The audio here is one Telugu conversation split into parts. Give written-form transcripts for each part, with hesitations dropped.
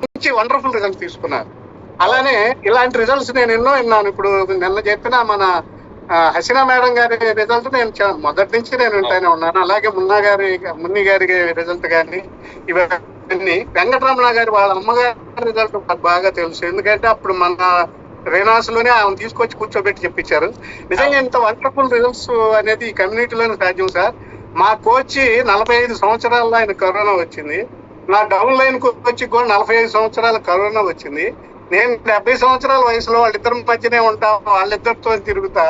మంచి వండర్ఫుల్ రిజల్ట్ తీసుకున్నారు. అలానే ఇలాంటి రిజల్ట్స్ నేను ఎన్నో విన్నాను. ఇప్పుడు నిన్న చెప్పిన మన హసీనా మేడం గారి రిజల్ట్ నేను మొదటి నుంచి నేను వింటానే ఉన్నాను. అలాగే మున్ని గారి రిజల్ట్ కానీ ఇవన్నీ, వెంకటరమణ గారి వాళ్ళ అమ్మగారి రిజల్ట్ నాకు బాగా తెలుసు. ఎందుకంటే అప్పుడు మన రేనాస్ లోనే ఆమె తీసుకొచ్చి కూర్చోబెట్టి చెప్పించారు. నిజంగా ఇంత వండర్ఫుల్ రిజల్ట్స్ అనేది ఈ కమ్యూనిటీలోనే సాధ్యం సార్. మా కోచ్ 45 సంవత్సరాల్లో ఆయన కరోనా వచ్చింది. నా డౌన్ లైన్ కోచ్ కూడా 45 సంవత్సరాల కరోనా వచ్చింది. నేను 70 సంవత్సరాల వయసులో వాళ్ళిద్దరి మధ్యనే ఉంటా, వాళ్ళిద్దరితో తిరుగుతా.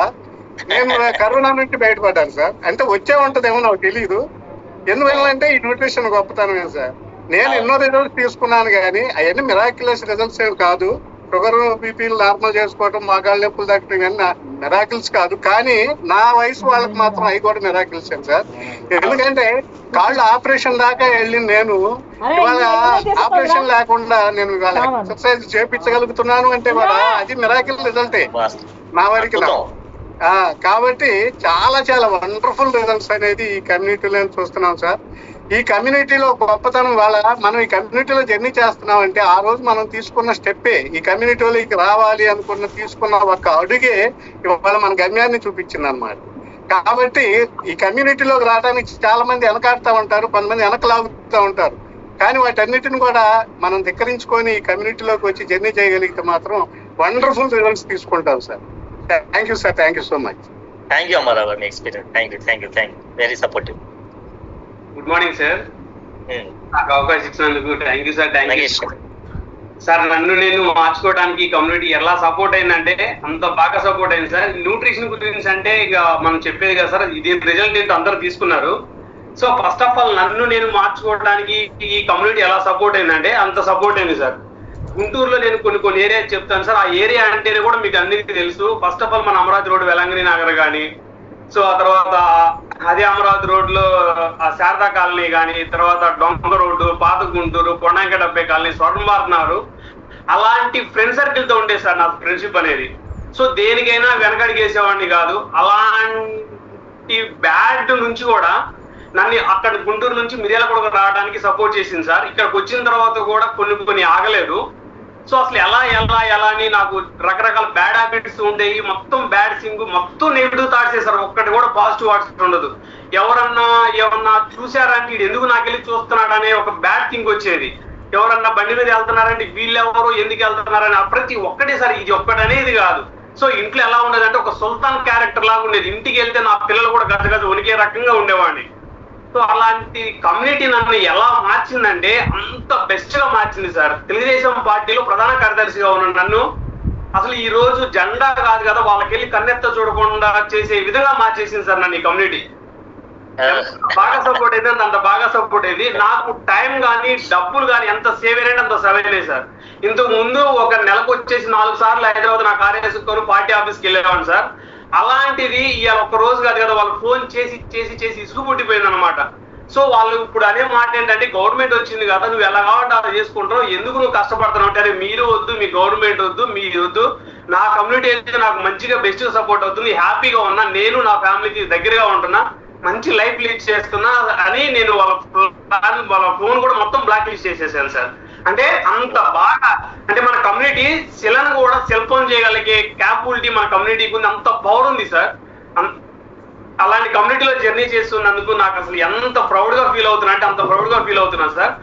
నేను కరోనా నుంచి బయటపడ్డాను సార్. అంటే వచ్చే ఉంటదేమో నాకు తెలియదు. ఎందువల్లంటే ఈ న్యూట్రిషన్ గొప్పతనమే సార్. నేను ఎన్నో రిజల్ట్స్ తీసుకున్నాను కానీ అవన్నీ మిరాక్యులస్ రిజల్ట్స్ ఏమి కాదు. షుగర్ బీపీలు నార్మల్ చేసుకోవటం, మగాళ్ళ నొప్పులు తగ్గడం ఇవన్నీ మిరాకిల్స్ కాదు. కానీ నా వయసు వాళ్ళకి మాత్రం అవి కూడా మిరాకిల్స్ సార్. ఎందుకంటే కాళ్ళు ఆపరేషన్ దాకా వెళ్ళింది నేను, ఇవాళ ఆపరేషన్ లేకుండా నేను ఇవాళ ఎక్సర్సైజ్ చేపించగలుగుతున్నాను అంటే కూడా అది మిరాకిల్ రిజల్టే నా వరకు. కాబట్టి చాలా చాలా వండర్ఫుల్ రిజల్ట్స్ అనేది ఈ కమ్యూనిటీలో చూస్తున్నాం సార్. ఈ కమ్యూనిటీలో గొప్పతనం వాళ్ళ మనం ఈ కమ్యూనిటీలో జర్నీ చేస్తున్నాం అంటే ఆ రోజు మనం తీసుకున్న స్టెప్పే ఈ కమ్యూనిటీలోకి రావాలి తీసుకున్న ఒక అడుగే ఇవాళ మన గమ్యాన్ని చూపించింది అనమాట. కాబట్టి ఈ కమ్యూనిటీలోకి రావడానికి చాలా మంది వెనకాడుతూ ఉంటారు, కొంతమంది వెనకలాగుతూ ఉంటారు. కానీ వాటన్నిటిని కూడా మనం ధిక్కరించుకొని ఈ కమ్యూనిటీలోకి వచ్చి జర్నీ చేయగలిగితే మాత్రం వండర్ఫుల్ రిజల్ట్స్ తీసుకుంటాం sir. Thank you sir. Thank you so much. Thank you Ammarao గారు, మీ experience. Thank you very supportive. Good morning sir. నాకు అవకాశం ఇచ్చినందుకు thank you sir. Thank you sir. నన్ను నేను మార్చుకోవడానికి కమ్యూనిటీ ఎలా సపోర్ట్ అయిందంటే అంత బాగా సపోర్ట్ అయింది సార్. న్యూట్రిషన్ గురించి అంటే ఇక మనం చెప్పేది కదా సార్, ఇది రిజల్ట్ ఏంటో అందరూ తీసుకున్నారు. సో ఫస్ట్ ఆఫ్ ఆల్ నన్ను నేను మార్చుకోవడానికి ఈ కమ్యూనిటీ ఎలా సపోర్ట్ అయిందంటే అంత సపోర్ట్ అయింది సార్. గుంటూరులో నేను కొన్ని ఏరియా చెప్తాను సార్. ఆ ఏరియా అంటేనే కూడా మీకు అందరికీ తెలుసు. ఫస్ట్ ఆఫ్ ఆల్ మన అమరావతి రోడ్ వెలంగిని నగర్ కానీ, సో ఆ తర్వాత అదే అమరావతి రోడ్ లో ఆ శారదా కాలనీ కానీ, తర్వాత డొంక రోడ్డు, పాత గుంటూరు, కొండంక డబ్బే కాలనీ, స్వర్ణభారత్, అలాంటి ఫ్రెండ్ సర్కిల్ తో ఉండేది సార్ నా ఫ్రెండ్షిప్ అనేది. సో దేనికైనా వెనకడిగేసేవాడిని కాదు. అలాంటి బ్యాడ్ నుంచి కూడా నన్ను అక్కడ గుంటూరు నుంచి మిర్యాలగూడకు రావడానికి సపోర్ట్ చేసింది సార్. ఇక్కడికి వచ్చిన తర్వాత కూడా కొన్ని ఆగలేదు. సో అసలు ఎలా అని నాకు రకరకాల బ్యాడ్ హ్యాబిట్స్ ఉండేవి. మొత్తం బ్యాడ్ సింగ్, మొత్తం నెగిటివ్ థాట్స్ చేశారు. ఒక్కటి కూడా పాజిటివ్ థాట్స్ ఉండదు. ఏమన్నా చూసారంటే ఇది ఎందుకు నాకెళ్ళి చూస్తున్నాడు అనే ఒక బ్యాడ్ థింగ్ వచ్చేది. ఎవరన్నా బండి మీద వెళ్తున్నారంటే వీళ్ళెవరు ఎందుకు వెళ్తున్నారని ప్రతి ఒక్కటే సార్. ఇది ఒక్కటి అనేది కాదు. సో ఇంట్లో ఎలా ఉండేది అంటే ఒక సుల్తాన్ క్యారెక్టర్ లాగా ఉండేది. ఇంటికి వెళ్తే నా పిల్లలు కూడా గజ వణికే రకంగా ఉండేవాడిని. సో అలాంటి కమ్యూనిటీ నన్ను ఎలా మార్చిందంటే అంత బెస్ట్ గా మార్చింది సార్. తెలుగుదేశం పార్టీలో ప్రధాన కార్యదర్శిగా ఉన్న నన్ను అసలు ఈ రోజు జెండా కాదు కదా వాళ్ళకెళ్ళి కన్నెత్త చూడకుండా చేసే విధంగా మార్చేసింది సార్ నన్ను ఈ కమ్యూనిటీ. బాగా సపోర్ట్ అయితే అంత బాగా సపోర్ట్ అయింది. నాకు టైం కానీ డబ్బులు కానీ ఎంత సేవ్ అయినా అంత సేవ్ అయినాయి సార్. ఇంతకు ముందు ఒక నెలకు వచ్చేసి 4 సార్లు హైదరాబాద్ నా కార్యదర్శితో పార్టీ ఆఫీస్కి వెళ్ళేవాడిని సార్. అలాంటిది ఇవాళ ఒక్క రోజు కాదు కదా వాళ్ళు ఫోన్ చేసి ఇసుగు పుట్టిపోయింది అనమాట. సో వాళ్ళు ఇప్పుడు అనే మాట ఏంటంటే గవర్నమెంట్ వచ్చింది కదా, నువ్వు ఎలా కావాలంటే అలా చేసుకుంటావు, ఎందుకు నువ్వు కష్టపడుతున్నావు అంటే మీరు వద్దు, మీ గవర్నమెంట్ వద్దు, మీరు వద్దు, నా కమ్యూనిటీ అయితే నాకు మంచిగా బెస్ట్ గా సపోర్ట్ అవుతుంది, హ్యాపీగా ఉన్నా, నేను నా ఫ్యామిలీకి దగ్గరగా ఉంటున్నా, మంచి లైఫ్ లీడ్ చేస్తున్నా అని నేను వాళ్ళ ఫోన్ కూడా మొత్తం బ్లాక్ లిస్ట్ చేసేసాను సార్. అంటే అంత బాగా అంటే మన కమ్యూనిటీ శిలను కూడా సెల్ ఫోన్ చేయగలిగే క్యాపబిలిటీ మన కమ్యూనిటీకి ఉంది. అంత పవర్ ఉంది సార్. అలాంటి కమ్యూనిటీలో జర్నీ చేస్తున్నందుకు నాకు అసలు ఎంత ప్రౌడ్ గా ఫీల్ అవుతున్నా అంటే అంత ప్రౌడ్ గా ఫీల్ అవుతున్నా సార్.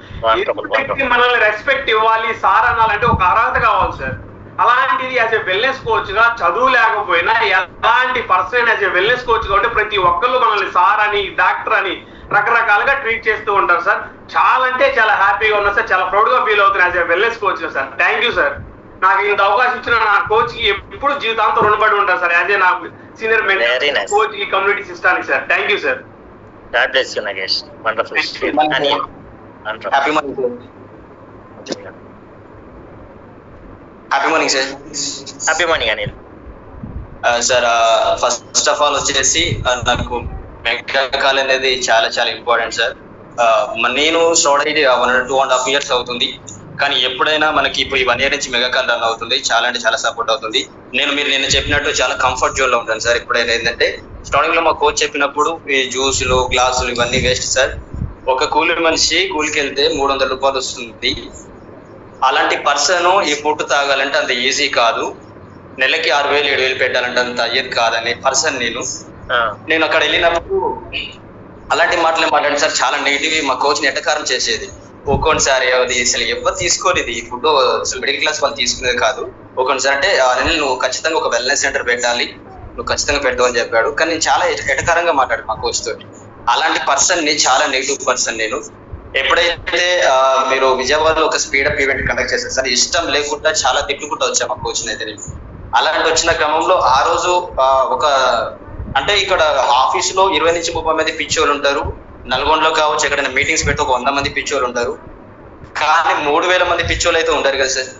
మనల్ని రెస్పెక్ట్ ఇవ్వాలి సార్ అనాలంటే ఒక అర్హత కావాలి సార్. అలాంటిది యాజ్ ఎ వెల్నెస్ కోచ్ గా చదువు లేకపోయినా ఎలాంటి person as a wellness coach గా ఉంటే ప్రతి ఒక్కళ్ళు మనల్ని సార్ అని డాక్టర్ అని రకరకాలుగా ట్రీట్ చేస్తూ ఉంటారు సార్. చాలా అంటే చాలా హ్యాపీగా ఉన్నా సార్. చాలా ప్రౌడ్ గా ఫీల్ అవుతున్నా యాజ్ ఎ వెల్నెస్ కోచ్ గా సార్. Thank you sir. నాకు ఇంత అవకాశం ఇచ్చిన నా కోచ్ కి ఎప్పుడు జీవితాంతం రుణపడి ఉంటాను సార్. యాజ్ ఏ నా సీనియర్ మెంటర్ కోచ్ ఈ కమ్యూనిటీ సిస్టానికి sir. Thank you sir. God bless you, Nagesh. Wonderful. Happy morning, sir. Happy morning, sir. Happy morning, Anil. Sir, first of all వచ్చేసి నాకు మెగా కాల్ అనేది చాలా చాలా ఇంపార్టెంట్ సార్. నేను స్టార్ట్ అయ్యి 2.5 years అవుతుంది. కానీ ఎప్పుడైనా మనకి ఇప్పుడు 1 year నుంచి మెగా కాల్ రన్ అవుతుంది. చాలా అంటే చాలా సపోర్ట్ అవుతుంది. మీరు నిన్న చెప్పినట్టు చాలా కంఫర్ట్ జోన్ లో ఉంటాను సార్. ఎప్పుడైనా ఏంటంటే స్టార్టింగ్ లో మా కోచ్ చెప్పినప్పుడు ఈ జ్యూసులు గ్లాసులు ఇవన్నీ వేస్ట్ సార్. ఒక కూలి మనిషి కూలికి వెళ్తే 300 రూపాయలు వస్తుంది. అలాంటి పర్సన్ ఈ ఫుడ్ తాగాలంటే అంత ఈజీ కాదు, నెలకి 6,000 7,000 పెట్టాలంటే అంత అయ్యేది కాదనే పర్సన్ నేను అక్కడ వెళ్ళినప్పుడు అలాంటి మాటలే మాట్లాడి సార్ చాలా నెగిటివ్ మా కోచ్ని ఎటకారం చేసేది. ఒక్కొక్కసారి అది అసలు ఎవరు తీసుకోలేదు ఈ ఫుడ్, అసలు మిడిల్ క్లాస్ వాళ్ళు తీసుకునేది కాదు. ఒక్కొక్కసారి అంటే నువ్వు ఖచ్చితంగా ఒక వెల్నెస్ సెంటర్ పెట్టాలి, నువ్వు ఖచ్చితంగా పెట్టవు అని చెప్పాడు. కానీ నేను చాలా ఎటకారంగా మాట్లాడు మా కోచ్ తోటి. అలాంటి పర్సన్ ని, చాలా నెగిటివ్ పర్సన్ నేను. ఎప్పుడైతే మీరు విజయవాడలో ఒక స్పీడప్ ఈవెంట్ కండక్ట్ చేశారు సార్, ఇష్టం లేకుండా చాలా తిట్టుకుంటూ వచ్చా మా కోచ్ని అయితే నేను. అలాంటి వచ్చిన క్రమంలో ఆ రోజు అంటే ఇక్కడ ఆఫీస్ లో 20 నుంచి 30 మంది పిచ్చోళ్ళు ఉంటారు, నల్గొండలో కావచ్చు ఎక్కడైనా మీటింగ్స్ పెడితే ఒక 100 మంది పిచ్చోళ్ళు ఉంటారు, కానీ 3,000 మంది పిచ్చోళ్ళు అయితే ఉంటారు కదా సార్.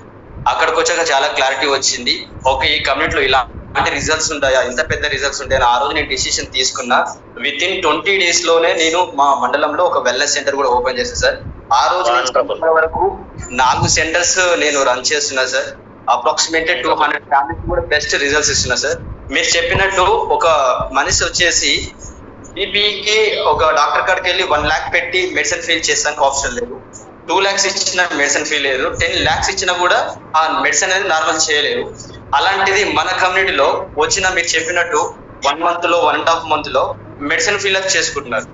అక్కడికి వచ్చాక చాలా క్లారిటీ వచ్చింది, ఓకే ఈ కమ్యూనిటీలో ఇలాంటి రిజల్ట్స్ ఉంటాయా, ఇంత పెద్ద రిజల్ట్స్ ఉంటాయని ఆ రోజు నేను డిసిషన్ తీసుకున్నా. విత్ ఇన్ 20 days లోనే నేను మా మండలంలో ఒక వెల్నెస్ సెంటర్ కూడా ఓపెన్ చేశాను సార్. ఆ రోజు వరకు 4 సెంటర్స్ నేను రన్ చేస్తున్నా సార్. అప్రాక్సిమేట్లీ 200 ఫ్యామిలీస్ కూడా బెస్ట్ రిజల్ట్స్ ఇస్తున్నా సార్. మీరు చెప్పినట్టు ఒక మనిషి వచ్చేసి బీపీకి ఒక డాక్టర్ కాడికి వెళ్ళి 1 lakh పెట్టి మెడిసిన్ ఫీల్ చేస్తానికి ఆప్షన్ లేదు, 2 lakhs ఇచ్చిన మెడిసిన్ ఫీల్ లేదు, 10 lakhs ఇచ్చినా కూడా ఆ మెడిసిన్ అనేది నార్మల్ చేయలేరు. అలాంటిది మన కమ్యూనిటీలో వచ్చిన మీరు చెప్పినట్టు 1 month లో 1.5 month లో మెడిసిన్ ఫీల్ అప్ చేసుకుంటున్నారు.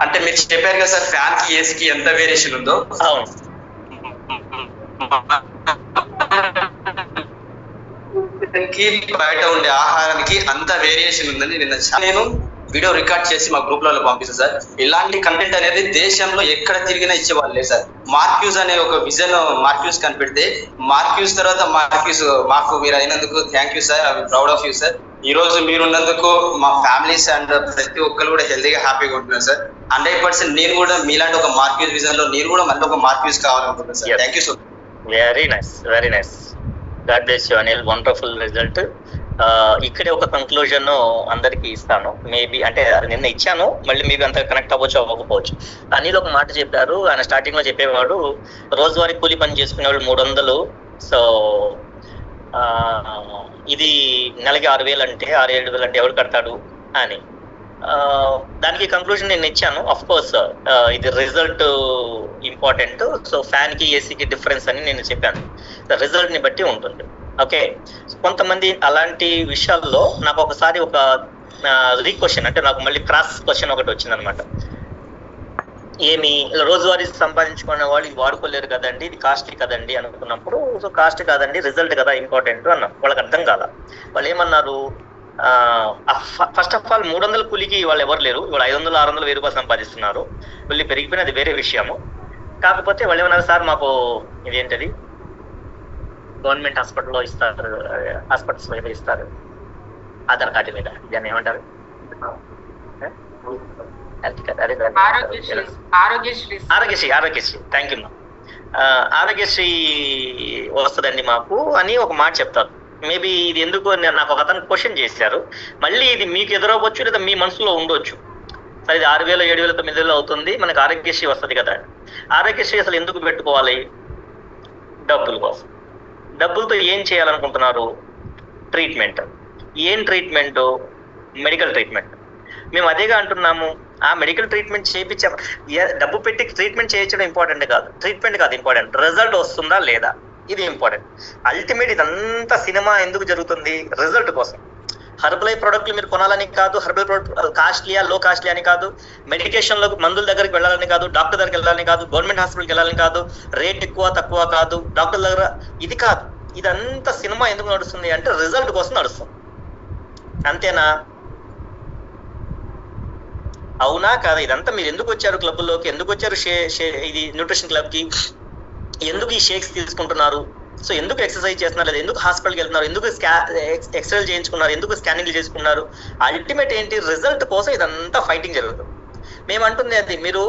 అంటే మీరు చెప్పారు కదా సార్ ఫ్యాన్ కి ఏసీకి ఎంత వేరియేషన్ ఉందో, బయట ఉండే ఆహారానికి అంత వేరియేషన్ ఉందని నేను వీడియో రికార్డ్ చేసి మా గ్రూప్ లో పంపిస్తాను సార్. ఇలాంటి కంటెంట్ అనేది దేశంలో ఎక్కడ తిరిగినా ఇచ్చేవాళ్ళు లేదు సార్. మార్క్యూస్ అనే ఒక విజన్ మార్క్యూస్ కనిపెడితే, మార్క్యూస్ తర్వాత మాకు మీరు అయినందుకు thank you sir, I am proud of you sir. ఈ రోజు మీరున్నందుకు మా ఫ్యామిలీస్ అండ్ ప్రతి ఒక్కరు కూడా హెల్తీగా హ్యాపీగా ఉంటున్నారు సార్. 100% నేను కూడా మీలాంటి ఒక మార్క్యూస్ విజన్ లో నేను కూడా మళ్ళీ ఒక మార్క్యూస్ కావాలనుకుంటున్నాను sir. Thank you so much. Very nice, very nice. God bless you Anil, wonderful result. ఇక్కడే ఒక కంక్లూజన్ అందరికి ఇస్తాను. మేబీ అంటే నిన్న ఇచ్చాను, మళ్ళీ మేబీ అంత కనెక్ట్ అవ్వచ్చు అవ్వకపోవచ్చు. అనిల్ ఒక మాట చెప్పారు, ఆయన స్టార్టింగ్ లో చెప్పేవాడు రోజువారీ కూలి పని చేసుకునేవాళ్ళు 300, సో ఇది నెలకి 6,000 అంటే 6,000-7,000 అంటే ఎవరు కడతాడు అని. దానికి కంక్లూజన్ నేను ఇచ్చాను. అఫ్ కోర్స్ ఇది రిజల్ట్ ఇంపార్టెంట్, సో ఫ్యాన్ కి ఏసీకి డిఫరెన్స్ అని నేను చెప్పాను. రిజల్ట్ ని బట్టి ఉంటుంది. ఓకే, కొంతమంది అలాంటి విషయాల్లో నాకు ఒకసారి ఒక రీక్వశ్చన్, అంటే నాకు మళ్ళీ క్రాస్ క్వశ్చన్ ఒకటి వచ్చింది అనమాట. ఏమి రోజువారీ సంపాదించుకునే వాళ్ళు ఇది వాడుకోలేరు కదండి, ఇది కాస్ట్లీ కదండి అనుకున్నప్పుడు, సో కాస్ట్ కాదండి రిజల్ట్ కదా ఇంపార్టెంట్ అన్నా. వాళ్ళకి అర్థం కాల. వాళ్ళు ఏమన్నారు, ఫస్ట్ ఆఫ్ ఆల్ 300 కూలికి వాళ్ళు ఎవరు లేరు, వాళ్ళు 500, 600, 1,000 రూపాయలు సంపాదిస్తున్నారు. వీళ్ళు పెరిగిపోయినది వేరే విషయము. కాకపోతే వాళ్ళు ఏమన్నారు, సార్ మాకు ఇదేంటది గవర్నమెంట్ హాస్పిటల్లో ఇస్తారు, హాస్పిటల్స్ మీద ఇస్తారు ఆధార్ కార్డు మీద, దాన్ని ఏమంటారు, ఆరోగ్యశ్రీ. థ్యాంక్ యూ మా. ఆరోగ్యశ్రీ వస్తుందండి మాకు అని ఒక మాట చెప్తారు. మేబీ ఇది ఎందుకు నాకు ఒక అతను క్వశ్చన్ చేశారు, మళ్ళీ ఇది మీకు ఎదురవ్వచ్చు లేదా మీ మనసులో ఉండొచ్చు. సరే ఇది 6,000, 7,000, 9,000 అవుతుంది, మనకు ఆరోగ్యశ్రీ వస్తుంది కదా. ఆరోగ్యశ్రీ అసలు ఎందుకు పెట్టుకోవాలి? డబ్బుల కోసం. డబ్బులతో ఏం చేయాలనుకుంటున్నారు? ట్రీట్మెంట్. ఏం ట్రీట్మెంట్? Medical treatment. మేము అదేగా అంటున్నాము. ఆ మెడికల్ ట్రీట్మెంట్ చేయించే డబ్బు పెట్టి ట్రీట్మెంట్ చేయించడం ఇంపార్టెంట్ కాదు, ట్రీట్మెంట్ కాదు ఇంపార్టెంట్, రిజల్ట్ వస్తుందా లేదా ఇది ఇంపార్టెంట్. అల్టిమేట్ ఇదంతా సినిమా ఎందుకు జరుగుతుంది? రిజల్ట్ కోసం. హెర్బల్ ప్రోడక్ట్లు మీరు కొనాలని కాదు, హెర్బల్ ప్రోడక్ట్ కాస్ట్లీయా లో కాస్ట్లీ అని కాదు, మెడికేషన్లో మందుల దగ్గరికి వెళ్ళాలని కాదు, డాక్టర్ దగ్గరికి వెళ్ళాలని కాదు, గవర్నమెంట్ హాస్పిటల్కి వెళ్ళాలని కాదు, రేట్ ఎక్కువ తక్కువ కాదు, డాక్టర్ దగ్గర ఇది కాదు. ఇదంతా సినిమా ఎందుకు నడుస్తుంది అంటే రిజల్ట్ కోసం నడుస్తుంది. అంతేనా? అవునా కాదా? ఇదంతా మీరు ఎందుకు వచ్చారు క్లబ్లోకి, ఎందుకు వచ్చారు ఇది న్యూట్రిషన్ క్లబ్కి, ఎందుకు ఈ షేక్స్ తీసుకుంటున్నారు, సో ఎందుకు ఎక్సర్సైజ్ చేస్తున్నారు, లేదా ఎందుకు హాస్పిటల్కి వెళ్తున్నారు, ఎందుకు ఎక్స్రే చేయించుకున్నారు, ఎందుకు స్కానింగ్లు చేసుకున్నారు? అల్టిమేట్ ఏంటి? రిజల్ట్ కోసం ఇదంతా ఫైటింగ్ జరుగుతుంది. మేము అంటుంది అది, మీరు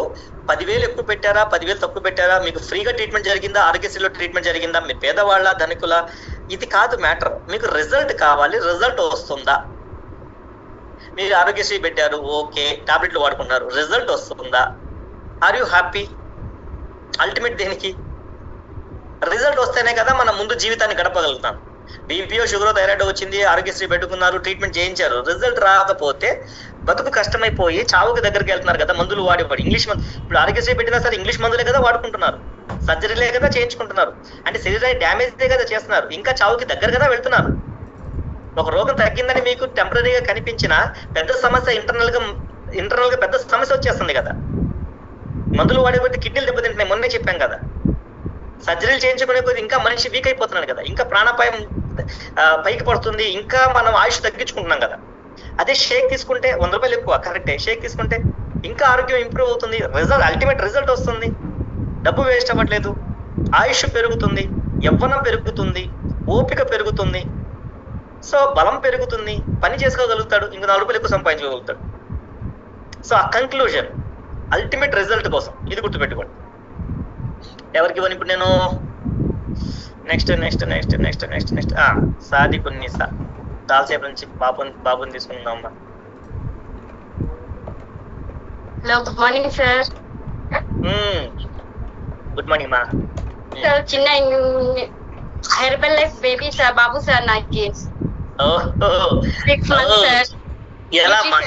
10,000 ఎక్కువ పెట్టారా, 10,000 తక్కువ పెట్టారా, మీకు ఫ్రీగా ట్రీట్మెంట్ జరిగిందా, ఆరోగ్యశ్రీలో ట్రీట్మెంట్ జరిగిందా, మీరు పేదవాళ్ళ ధనికుల, ఇది కాదు మ్యాటర్. మీకు రిజల్ట్ కావాలి, రిజల్ట్ వస్తుందా? మీరు ఆరోగ్యశ్రీ పెట్టారు, ఓకే, టాబ్లెట్లు వాడుకున్నారు, రిజల్ట్ వస్తుందా? Are you happy? అల్టిమేట్ దేనికి? రిజల్ట్ వస్తేనే కదా మనం ముందు జీవితాన్ని గడపగలుగుతాం. బీపీఓ, షుగర్, థైరాయిడ్ వచ్చింది, ఆరోగ్యశ్రీ పెట్టుకున్నారు, ట్రీట్మెంట్ చేయించారు, రిజల్ట్ రాకపోతే బతుకు కష్టమైపోయి చావుకి దగ్గరికి వెళ్తున్నారు కదా, మందులు వాడి ఇంగ్లీష్ మందు. ఇప్పుడు ఆరోగ్యశ్రీ పెట్టినా సరే ఇంగ్లీష్ మందులే కదా వాడుకుంటున్నారు. సర్జరీలే కదా చేయించుకుంటున్నారు, అంటే శరీరాన్ని డ్యామేజ్ కదా చేస్తున్నారు, ఇంకా చావుకి దగ్గర కదా వెళ్తున్నారు. ఒక రోగం తగ్గిందని మీకు టెంపరీగా కనిపించిన పెద్ద సమస్య ఇంటర్నల్ గా పెద్ద సమస్య వచ్చేస్తుంది కదా. మందులు వాడే కొద్ది కిడ్నీలు దెబ్బతింటున్నాయి, మొన్నే చెప్పాం కదా. సర్జరీలు చేయించుకునే కొద్ది ఇంకా మనిషి వీక్ అయిపోతున్నాడు కదా, ఇంకా ప్రాణాపాయం పైకి పడుతుంది, ఇంకా మనం ఆయుష్ తగ్గించుకుంటున్నాం కదా. అదే షేక్ తీసుకుంటే 100 రూపాయలు ఎక్కువ, కరెక్టే. షేక్ తీసుకుంటే ఇంకా ఆరోగ్యం ఇంప్రూవ్ అవుతుంది, అల్టిమేట్ రిజల్ట్ వస్తుంది, డబ్బు వేస్ట్ అవ్వట్లేదు, ఆయుష్ పెరుగుతుంది, యవ్వనం పెరుగుతుంది, ఓపిక పెరుగుతుంది, సో బలం పెరుగుతుంది, పని చేసుకోగలుగుతాడు, ఇంకా 4 రూపాయలు ఎక్కువ సంపాదించగలుగుతాడు. సో ఆ కన్క్లూజన్ అల్టిమేట్ రిజల్ట్ కోసం ఇది గుర్తుపెట్టుకోండి. ఎవరికి ఇవ్వను ఇప్పుడు నేను. నెక్స్ట్ సాది కొన్ని చాలాసేపు నుంచి బాబుని తీసుకుందాం. Hello, good morning sir. Good morning మా. సార్ చిన్న హెర్బల్ లైఫ్ బేబీ సార్, బాబు సార్ నాకు 6 months సార్.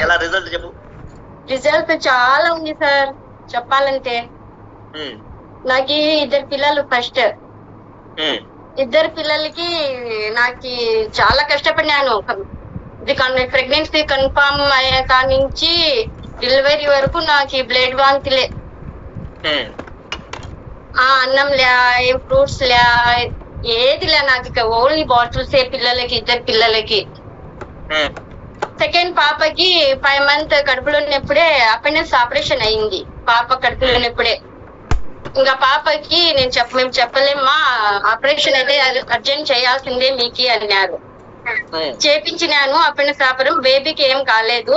ఎలా రిజల్ట్ చెప్పు. రిజల్ట్ చాలా ఉంది సార్ చెప్పాలంటే. నాకు 2 పిల్లలు ఫస్ట్. 2 పిల్లలకి నాకు చాలా కష్టపడినాను. ఇది ప్రెగ్నెన్సీ కన్ఫర్మ్ అయ్యే కాడి నుంచి డెలివరీ వరకు నాకు బ్లడ్ వాంతిలే, అన్నం లే, ఫ్రూట్స్ లే, ఏది లే, నాకు ఓన్లీ బాటిల్స్ పిల్లలకి, 2 పిల్లలకి. సెకండ్ పాపకి 5 months కడుపులో ఉన్నప్పుడే అపెండిక్స్ ఆపరేషన్ అయింది. పాప కడుపులో ఉన్నప్పుడే ఇంకా పాపకి మేము చెప్పలేమ్మా, ఆపరేషన్ అయితే అర్జెంట్ చేయాల్సిందే మీకు అన్నారు. చేపించినాను అపెండిక్స్ ఆపరేషన్. బేబీకి ఏం కాలేదు,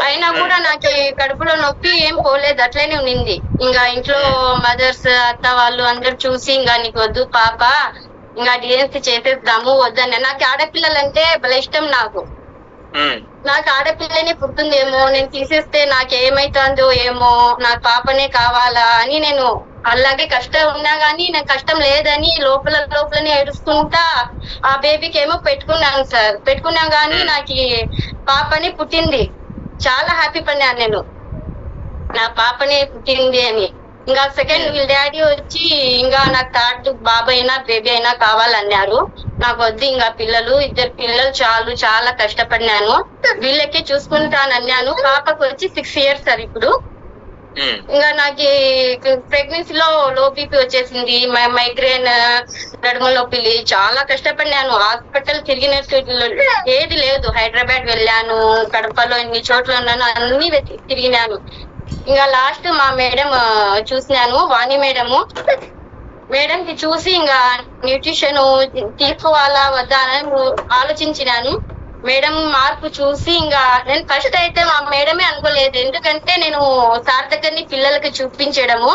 అయినా కూడా నాకు కడుపులో నొప్పి ఏం పోలేదు, అట్లనే ఉన్నింది. ఇంకా ఇంట్లో మదర్స్, అత్త వాళ్ళు అందరు చూసి ఇంకా నీకు వద్దు పాప, ఇంకా డిఎన్సీ చేసేద్దాము వద్దన్న. నాకు ఆడపిల్లలంటే భలే ఇష్టం. నాకు ఆడపిల్లనే పుట్టిందేమో, నేను తీసేస్తే నాకేమైతుందో ఏమో, నాకు పాపనే కావాలా అని నేను అలాగే కష్టం ఉన్నా గానీ నాకు కష్టం లేదని లోపలనే ఏడుస్తుంటా ఆ బేబీకి ఏమో పెట్టుకున్నాను సార్. పెట్టుకున్నా గానీ నాకు పాపని పుట్టింది. చాలా హ్యాపీ పడినాను నేను, నా పాపనే పుట్టింది అని. ఇంకా సెకండ్ వీళ్ళ డాడీ వచ్చి ఇంకా నాకు 3rd బాబు అయినా బేబీ అయినా కావాలన్నారు. నాకు వద్దు ఇంకా పిల్లలు, 2 పిల్లలు చాలు, చాలా కష్టపడినాను, వీళ్ళకి చూసుకుంటానన్నాను. పాపకు వచ్చి 6 years సార్ ఇప్పుడు. ఇంకా నాకు ప్రెగ్నెన్సీలో లో బీపీ వచ్చేసింది, మైగ్రేన్, నడుము నొప్పిలి, చాలా కష్టపడినాను. హాస్పిటల్ తిరిగినట్టు ఏది లేదు. హైదరాబాద్ వెళ్ళాను, కడపలో ఎన్ని చోట్ల ఉన్నాను, అన్ని తిరిగినాను. ఇంకా లాస్ట్ మా మేడం చూసినాను, వాణి మేడంకి చూసి ఇంకా న్యూట్రిషన్ తీసుకోవాలా వద్దా అని ఆలోచించినాను. మేడం మార్పు చూసి ఇంకా నేను ఫస్ట్ అయితే మా మేడమే అనుకోలేదు, ఎందుకంటే నేను సార్ దగ్గరని పిల్లలకి చూపించడము.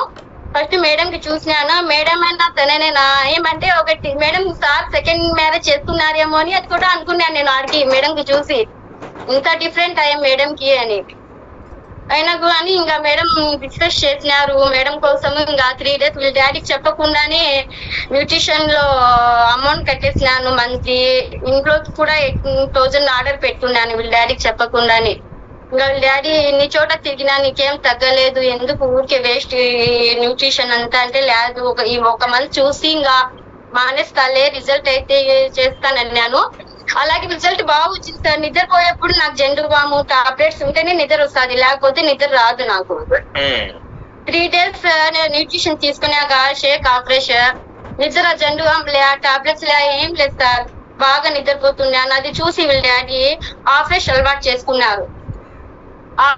ఫస్ట్ మేడంకి చూసినాను, మేడం అయినా తనేనా ఏమంటే ఒకటి మేడం సార్ సెకండ్ మ్యారేజ్ చేసుకున్నారేమో అని అది కూడా అనుకున్నాను నేను. ఆడికి మేడంకి చూసి ఇంత డిఫరెంట్ అయ్యా మేడంకి అని. అయినా కానీ ఇంకా మేడం డిస్కస్ చేసినారు. మేడం కోసం ఇంకా 3 days వీళ్ళ డాడీకి చెప్పకుండానే న్యూట్రిషన్ లో అమౌంట్ కట్టేసినాను మంత్లీ. ఇంట్లోకి కూడా 8,000 ఆర్డర్ పెట్టుకున్నాను వీళ్ళ డాడీకి చెప్పకుండానే. ఇంకా వీళ్ళ డాడీ ఇన్ని చోట తిరిగినా నీకేం తగ్గలేదు, ఎందుకు ఊరికే వేస్ట్ న్యూట్రిషన్ అంతా అంటే, లేదు ఈ 1 month చూసి ఇంకా మానేస్తాలే, రిజల్ట్ అయితే చేస్తానన్నాను. అలాగే రిజల్ట్ బాగా వచ్చింది సార్. నిద్రపోయేప్పుడు నాకు జెండు బాము టాబ్లెట్స్ ఉంటేనే నిద్ర వస్తుంది, లేకపోతే నిద్ర రాదు నాకు. 3 days న్యూట్రిషన్ తీసుకున్నాక షేక్ ఆఫ్రెష్ నిద్ర, జెండు బామ్ లే, టాబ్లెట్స్ లే, ఏం లేదు సార్, బాగా నిద్రపోతున్నాను. అది చూసి వీళ్ళ డాడీ ఆఫ్రెష్ అలవాటు చేసుకున్నారు.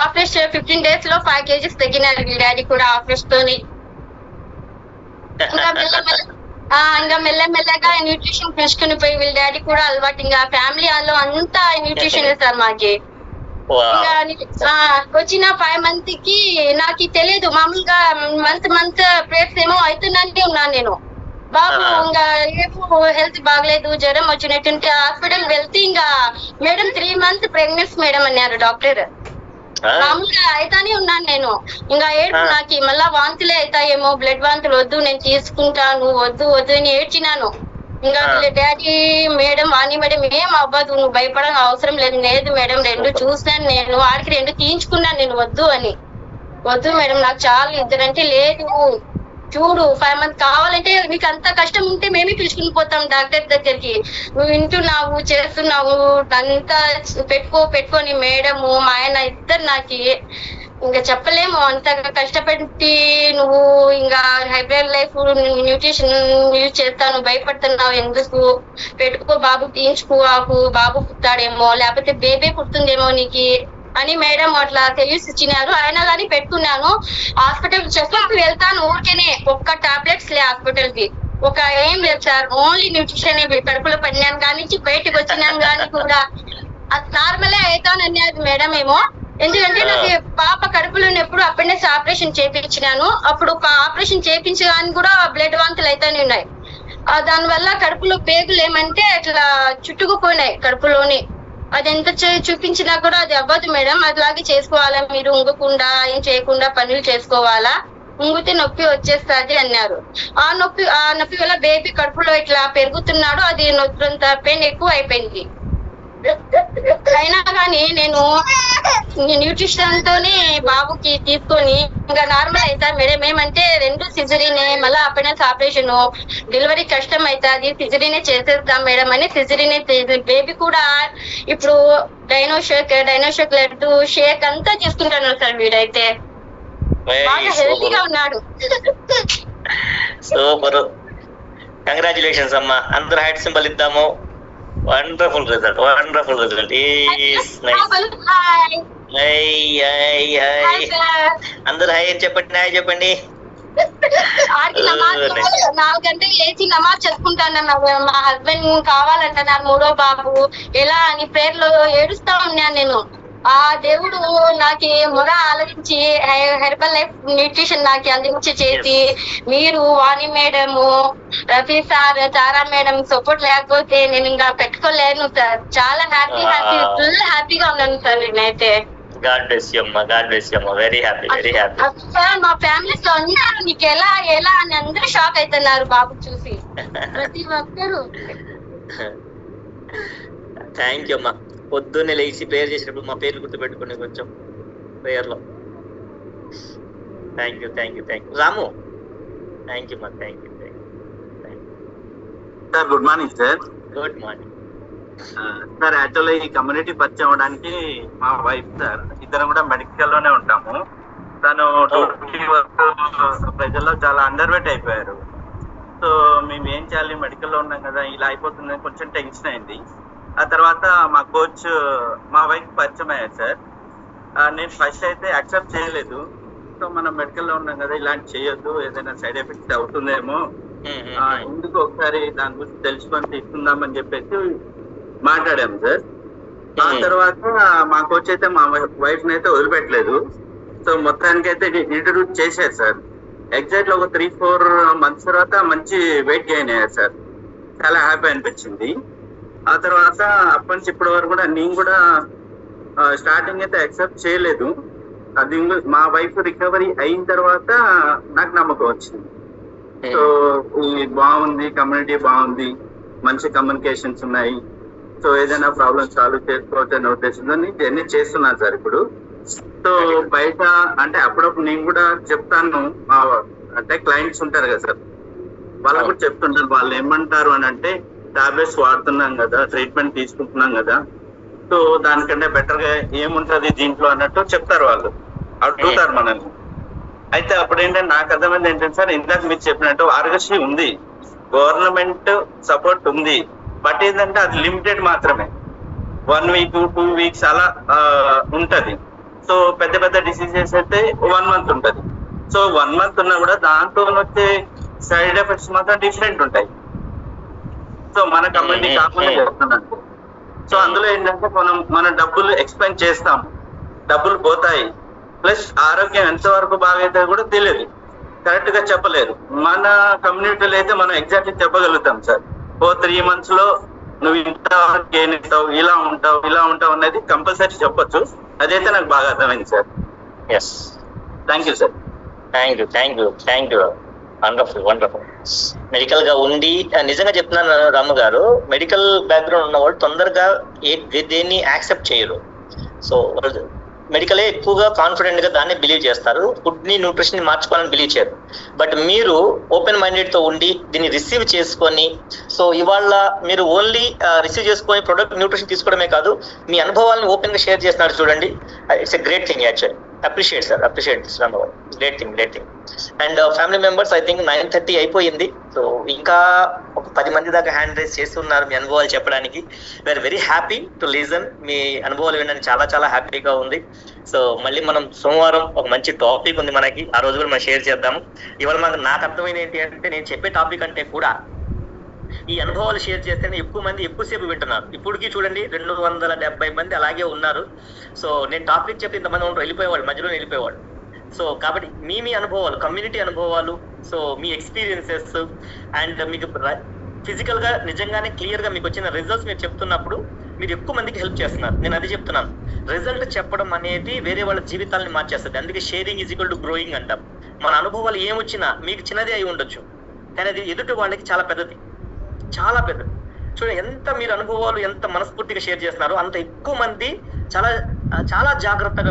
ఆఫ్రెష్ 15 days లో 5 kgs తగ్గినారు వీళ్ళ డాడీ కూడా ఆఫ్రెష్ తోని. ఇంకా మెల్లమెల్లగా న్యూట్రిషన్ పెంచుకుని పోయి వీళ్ళ డాడీ కూడా అలవాటు. ఇంకా ఫ్యామిలీ లో అంతా న్యూట్రిషన్ సార్ మాకి. ఇంకా వచ్చిన 5 months కి నాకు తెలియదు, మామూలుగా మంత్ ప్రేట్స్ ఏమో అవుతుందంటే ఉన్నాను నేను. బాబు ఇంకా హెల్త్ బాగలేదు, జ్వరం వచ్చినట్టుంటే హాస్పిటల్ వెళ్తే ఇంకా మేడం 3 months ప్రెగ్నెన్సీ మేడం అన్నారు డాక్టర్. మామూలుగా అయితానే ఉన్నాను నేను. ఇంకా ఏడ్పు నాకు మళ్ళా వాంతులే అవుతాయేమో, బ్లడ్ వాంతులు వద్దు నేను తీసుకుంటాను, వద్దు అని ఏడ్చినాను. ఇంకా వీళ్ళ డాడీ మేడం, వాణి మేడం ఏం అవ్వదు, నువ్వు భయపడని అవసరం లేదు మేడం, 2 చూసాను నేను, వాడికి 2 తీయించుకున్నాను నేను వద్దు అని. వద్దు మేడం నాకు చాలు 2 అంటే, లేదు చూడు 5 months కావాలంటే నీకు అంత కష్టం ఉంటే మేమే పిలుచుకుని పోతాం డాక్టర్ దగ్గరికి, నువ్వు వింటున్నావు చేస్తున్నావు అంతా పెట్టుకొని మేడము మా ఆయన ఇద్దరు నాకు ఇంకా చెప్పలేము, అంతగా కష్టపెట్టి నువ్వు ఇంకా హైబ్రిడ్ లైఫ్ న్యూట్రిషన్ యూజ్ చేస్తాను భయపడుతున్నావు ఎందుకు, పెట్టుకో బాబు తీయించుకోకు, బాబు పుట్టాడేమో లేకపోతే బేబీ పుడుతుందేమో నీకు అని మేడం అట్లా తెలిసిచ్చినారు. అయినా కానీ పెట్టుకున్నాను. హాస్పిటల్ చెకప్ వెళ్తాను ఊరికేనే, ఒక్క టాబ్లెట్స్ లే హాస్పిటల్ కి, ఒక ఏం లేదు సార్, ఓన్లీ న్యూట్రిషన్. కడుపులో పడినాను కానీ బయటకు వచ్చినాను కానీ కూడా అది నార్మలే అవుతాననేది మేడం ఏమో. ఎందుకంటే నాకు పాప కడుపులో ఉన్నప్పుడు అప్పటినేసి ఆపరేషన్ చేయించినాను. అప్పుడు ఒక ఆపరేషన్ చేయించగాని కూడా బ్లడ్ వాంతులు అయితేనే ఉన్నాయి. దానివల్ల కడుపులో పేగులు ఏమంటే అట్లా చుట్టుకుపోయినాయి కడుపులోని. అది ఎంత చూపించినా కూడా అది అవ్వదు మేడం, అట్లాగే చేసుకోవాలా మీరు, ఉంగకుండా ఏం చేయకుండా పనులు చేసుకోవాలా, ఉంగితే నొప్పి వచ్చేస్తుంది అన్నారు. ఆ నొప్పి వల్ల బేబీ కడుపులో ఇట్లా పెరుగుతున్నాడు, అది నొప్పంత పెయిన్ ఎక్కువ అయిపోయింది. అయినా కానీ నేను న్యూట్రిషన్ తోనే బాబుకి తీసుకొని ఇంకా నార్మల్ అవుతా మేడం. ఏమంటే 2 సిజరీనే, మళ్ళీ అపెండిక్స్ ఆపరేషన్, డెలివరీ కష్టం అవుతుంది, సిజరీనే చేసేస్తాం మేడం అని సిజరీనే. బేబీ కూడా ఇప్పుడు డైనోషేక్ లడ్డు షేక్ అంతా తీసుకుంటాను సార్. వీడైతే బాగా హెల్తీగా ఉన్నాడు. సూపర్, కంగ్రాచులేషన్స్ అమ్మా. అందరూ హైట్ సింబల్ ఇద్దాము. Wonderful result. Is nice. అందరూ హై అని చెప్పండి, హాయ్ చెప్పండి. 4 గంటలకు లేచి నమాజ్ చేసుకుంటాను. మా హస్బెండ్ కావాలంటున్నారు 3వ బాబు ఎలా అని ప్రేయర్ లో ఏడుస్తా ఉన్నాను నేను. ఆ దేవుడు నాకు మొర ఆలోచించి హెర్బల్ లైఫ్ న్యూట్రిషన్ నాకు అందించి చేసి, మీరు వాణి మేడము, రఫీ సార్, తారా మేడం సపోర్ట్ లేకపోతే నేను ఇంకా పెట్టుకోలేను సార్. చాలా ఫుల్ హ్యాపీగా ఉన్నాను సార్ నేనైతే. God bless you అమ్మా, God bless you అమ్మా. Very happy. సార్ మా ఫ్యామిలీస్ లో అందరూ నీకు ఎలా అని అందరూ షాక్ అవుతున్నారు బాబు చూసి, ప్రతి ఒక్కరు. థ్యాంక్ యూ అమ్మా. పొద్దున్నే లేచి ప్రేయర్ చేసినప్పుడు మా పేర్లు గుర్తుపెట్టుకుని కొంచెం ప్రేయర్ లో. Thank you Ramu. Thank you అమ్మా. Thank you sir. Good morning sir. Good morning sir. Actually ఈ కమ్యూనిటీ పరిచయం అవడానికి మా వైఫ్ సార్, ఇద్దరం కూడా మెడికల్ లోనే ఉంటాము. తను ప్రజల్లో చాలా అండర్ వెయిట్ అయిపోయారు. సో మేము ఏం చేయాలి, మెడికల్లో ఉన్నాం కదా, ఇలా అయిపోతుందని కొంచెం టెన్షన్ అయింది. ఆ తర్వాత మా కోచ్ మా వైఫ్ పరిచయం అయ్యారు సార్. నేను ఫస్ట్ అయితే యాక్సెప్ట్ చేయలేదు. సో మనం మెడికల్లో ఉన్నాం కదా, ఇలాంటి చేయొద్దు, ఏదైనా సైడ్ ఎఫెక్ట్స్ అవుతుందేమో, ఎందుకు ఒకసారి దాని గురించి తెలుసుకొని తీసుకుందామని చెప్పేసి మాట్లాడాము సార్. ఆ తర్వాత మా కోచ్ అయితే మా వైఫ్ ని అయితే వదిలిపెట్టలేదు. సో మొత్తానికి అయితే ఇంట్రడ్యూస్ చేశారు సార్. ఎగ్జాక్ట్ ఒక 3-4 months తర్వాత మంచి వెయిట్ గెయిన్ అయ్యారు సార్. చాలా హ్యాపీ అనిపించింది. ఆ తర్వాత అప్పటి నుంచి ఇప్పటి వరకు కూడా నేను కూడా స్టార్టింగ్ అయితే యాక్సెప్ట్ చేయలేదు. అది మా వైఫ్ రికవరీ అయిన తర్వాత నాకు నమ్మకం వచ్చింది. సో బాగుంది, కమ్యూనిటీ బాగుంది, మంచి కమ్యూనికేషన్స్ ఉన్నాయి. సో ఏదైనా ప్రాబ్లమ్ సాల్వ్ చేసుకోవచ్చు అనే ఉద్దేశంతో ఇవన్నీ చేస్తున్నాను సార్ ఇప్పుడు. సో బయట అంటే అప్పుడప్పుడు నేను కూడా చెప్తాను, అంటే క్లయింట్స్ ఉంటారు కదా సార్, వాళ్ళకు కూడా చెప్తుంటారు. వాళ్ళు ఏమంటారు అని అంటే, టాబ్లెట్స్ వాడుతున్నాం కదా, ట్రీట్మెంట్ తీసుకుంటున్నాం కదా, సో దానికంటే బెటర్ గా ఏముంటది దీంట్లో అన్నట్టు చెప్తారు. వాళ్ళు అడుగుతారు మనల్ని. అయితే అప్పుడు ఏంటంటే నాకు అర్థమైంది ఏంటంటే సార్, ఇందాక మీరు చెప్పినట్టు ఆరోగ్యశ్రీ ఉంది, గవర్నమెంట్ సపోర్ట్ ఉంది, బట్ ఏంటంటే అది లిమిటెడ్ మాత్రమే. 1 week 2 weeks అలా ఉంటది. సో పెద్ద డిసీజెస్ అయితే 1 month ఉంటది. సో 1 month ఉన్నా కూడా దాంతో వచ్చే సైడ్ ఎఫెక్ట్స్ మాత్రం డిఫరెంట్ ఉంటాయి. సో మన కమ్యూనిటీ కాకుండా చెప్తున్నాను. సో అందులో ఏంటంటే మనం డబ్బులు ఎక్స్పెండ్ చేస్తాం, డబ్బులు పోతాయి, ప్లస్ ఆరోగ్యం ఎంతవరకు బాగైతే కూడా తెలియదు, కరెక్ట్ గా చెప్పలేరు. మన కమ్యూనిటీలో అయితే మనం ఎగ్జాక్ట్లీ చెప్పగలుగుతాం సార్. 3 months లో నువ్వు ఇంత గెయిన్ అవుతావు, ఇలా ఉంటావు అనేది కంపల్సరీ చెప్పొచ్చు. అదైతే నాకు బాగా అర్థమైంది sir. Thank you sir. Thank you. Wonderful. Medical గా ఉండి నిజంగా చెప్తున్నాను రాము గారు, మెడికల్ బ్యాక్గ్రౌండ్ ఉన్న వాళ్ళు తొందరగా దేన్ని యాక్సెప్ట్ చేయరు. సో మెడికలే ఎక్కువగా కాన్ఫిడెంట్ గా దాన్ని బిలీవ్ చేస్తారు, ఫుడ్ ని న్యూట్రిషన్ ని మార్చుకోవాలని బిలీవ్ చేయరు. బట్ మీరు ఓపెన్ మైండెడ్ తో ఉండి దీన్ని రిసీవ్ చేసుకొని, సో ఇవాళ మీరు ఓన్లీ రిసీవ్ చేసుకొని ప్రొడక్ట్ న్యూట్రిషన్ తీసుకోవడమే కాదు, మీ అనుభవాలను ఓపెన్ గా షేర్ చేస్తున్నారు చూడండి. It's a great thing actually. Appreciate sir, appreciate Rambabu. Great thing. And family members I think 9:30 అయిపోయింది. సో ఇంకా ఒక 10 మంది దాకా హ్యాండ్ రైజ్ చేస్తున్నారు మీ అనుభవాలు చెప్పడానికి. We are very happy to listen. మీ అనుభవాలు వినడానికి చాలా చాలా హ్యాపీగా ఉంది. సో మళ్ళీ మనం సోమవారం ఒక మంచి టాపిక్ ఉంది మనకి, ఆ రోజు కూడా మనం షేర్ చేద్దాము. ఇవాళ నాకు అర్థమైంది ఏంటి అంటే, నేను చెప్పే టాపిక్ అంటే కూడా ఈ అనుభవాలు షేర్ చేస్తేనే ఎక్కువ మంది ఎక్కువసేపు వింటున్నారు. ఇప్పటికీ చూడండి 270 మంది అలాగే ఉన్నారు. సో నేను టాపిక్ చెప్పి ఇంతమంది ఉంటారు, వెళ్ళిపోయేవాళ్ళు, మధ్యలో వెళ్ళిపోయేవాళ్ళు. సో కాబట్టి మీ అనుభవాలు, కమ్యూనిటీ అనుభవాలు, సో మీ ఎక్స్పీరియన్సెస్ అండ్ మీకు ఫిజికల్ గా నిజంగానే క్లియర్ గా మీకు వచ్చిన రిజల్ట్స్ మీరు చెప్తున్నప్పుడు మీరు ఎక్కువ మందికి హెల్ప్ చేస్తున్నారు. నేను అది చెప్తున్నాను, రిజల్ట్ చెప్పడం అనేది వేరే వాళ్ళ జీవితాలని మార్చేస్తుంది. అందుకే sharing is equal to growing అంటాం. మన అనుభవాలు ఏమొచ్చినా మీకు చిన్నది అయి ఉండొచ్చు, కానీ అది ఎదుటి వాళ్ళకి చాలా పెద్దది, చాలా పెద్దది. చూడండి, ఎంత మీరు అనుభవాలు ఎంత మనస్ఫూర్తిగా షేర్ చేస్తున్నారో అంత ఎక్కువ మంది చాలా చాలా జాగ్రత్తగా